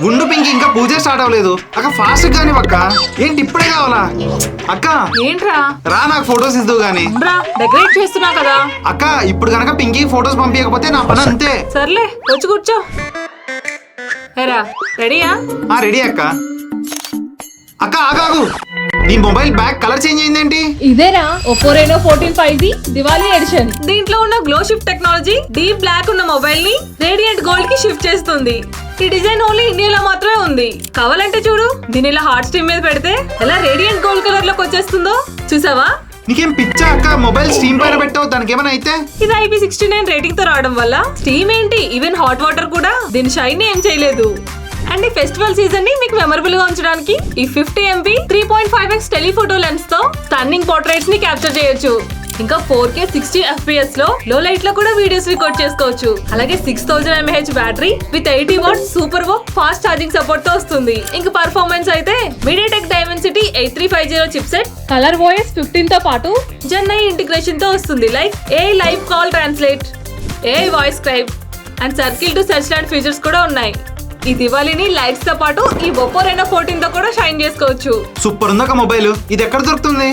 ఉండు పింకి, ఇంకా పూజ స్టార్ట్ అవ్వలేదు అక్క. ఫాస్ట్ గానీ అక్క. ఏంటి ఇప్పుడే కావాలా అక్క? ఏంట్రా? రా నాకు ఫొటోస్ ఇద్దు గానీ. డెకరేట్ చేస్తున్నా కదా అక్క. ఇప్పుడు కనుక పింకి ఫొటోస్ పంపించకపోతే నా పని అంతే. సర్లే వచ్చి కూర్చో. ఏరా రెడీయా? రెడీ అక్క. అక్క ఆగాగు, నీ మొబైల్ బ్యాక్ కలర్ చేంజ్ అయిందేంటి? ఇదేనా Oppo Reno 14 5G Diwali edition. దీంట్లో ఉన్న glow shift technology deep black ఉన్న మొబైల్ ని రేడియంట్ గోల్డ్ కి షిఫ్ట్ చేస్తుంది. ఈ డిజైన్ ఓన్లీ ఇండియాలో మాత్రమే ఉంది. కావాలంటే చూడు, దీని ఇలా హాట్ స్టీమ్ మీద పెడితే ఎలా రేడియంట్ గోల్డ్ కలర్ లోకి వచ్చేస్తుందో చూసావా? నీకేం పిచ్చా అక్క? మొబైల్ స్టీమ్ పైన పెట్టావు, దానికి ఏమైనా అయితే? ఇది IP69 రేటింగ్ తో రావడం వల్ల స్టీమ్ ఏంటి, ఈవెన్ హాట్ వాటర్ కూడా దీని షైన్ ఏం చేయలేదు. అండ్ ఈ ఫెస్టివల్ సీజన్ ని మీకు మెమరబుల్ గా ఉంచడానికి ఈ 50 MP 3.5x టెలిఫోటో లెన్స్ తో స్టన్నింగ్ పోర్ట్రేట్స్ ని క్యాప్చర్ చేయొచ్చు. ఇంకా 4K 60 FPS లో లైట్ లో కూడా వీడియోస్ రికార్డ్ చేసుకోవచ్చు. అలాగే 6000 mAh battery with 80 watts super వర్క్ ఫాస్ట్ ఛార్జింగ్ సపోర్ట్ తో వస్తుంది. ఇంకా పర్ఫార్మెన్స్ అయితే MediaTek Dimensity 8350 chip set, colour OS 15 తో పాటు Gen 9 ఇంటిగ్రేషన్ తో వస్తుంది. Like AI live call translate, AI voice scribe and circle to search లాంటి ఫీచర్స్ కూడా ఉన్నాయి. ఈ దివాళీని లైట్స్ తో పాటు ఈ Oppo Reno 14 తో కూడా షైన్ చేసుకోవచ్చు. సూపర్ ఉందక్క మొబైల్. ఇది ఎక్కడ దొరుకుతుంది?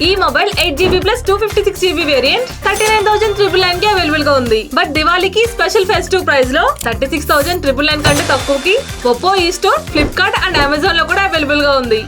ఈ mobile 8GB plus 256GB variant 39,999 కి అవైలబుల్ గా ఉంది. బట్ దివాళీకి స్పెషల్ ఫెస్టివ్ ప్రైస్ లో 36,999 కంటే తక్కువకి Oppo ఈ స్టోర్, ఫ్లిప్కార్ట్ అండ్ అమెజాన్ లో కూడా అవైలబుల్ గా ఉంది.